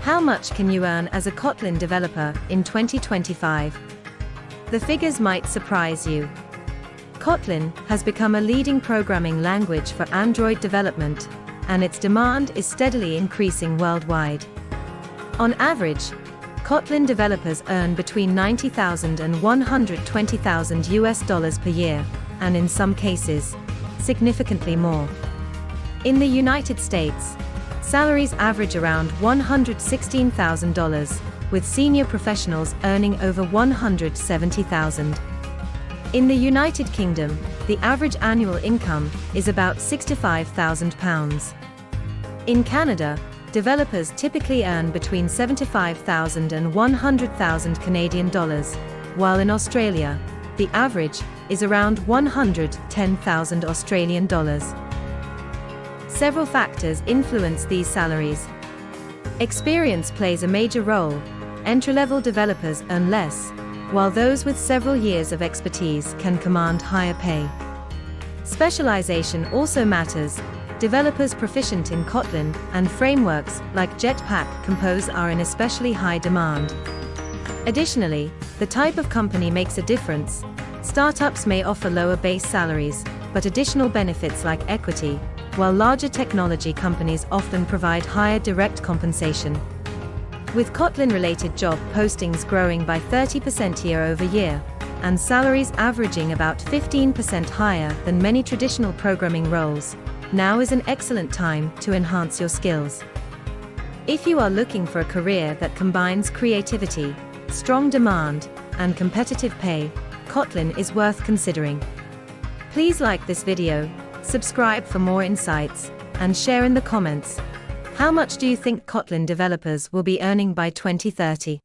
How much can you earn as a Kotlin developer in 2025? The figures might surprise you. Kotlin has become a leading programming language for Android development, and its demand is steadily increasing worldwide. On average, Kotlin developers earn between $90,000 and $120,000 per year, and in some cases, significantly more. In the United States, salaries average around $116,000, with senior professionals earning over $170,000. In the United Kingdom, the average annual income is about £65,000. In Canada, developers typically earn between $75,000 and $100,000 Canadian dollars, while in Australia, the average is around $110,000 Australian dollars. Several factors influence these salaries. Experience plays a major role. Entry-level developers earn less, while those with several years of expertise can command higher pay. Specialization also matters. Developers proficient in Kotlin and frameworks like Jetpack Compose are in especially high demand. Additionally, the type of company makes a difference. Startups may offer lower base salaries, but additional benefits like equity, while larger technology companies often provide higher direct compensation. With Kotlin-related job postings growing by 30% year-over-year, and salaries averaging about 15% higher than many traditional programming roles, now is an excellent time to enhance your skills. If you are looking for a career that combines creativity, strong demand, and competitive pay, Kotlin is worth considering. Please like this video, subscribe for more insights, and share in the comments. How much do you think Kotlin developers will be earning by 2030?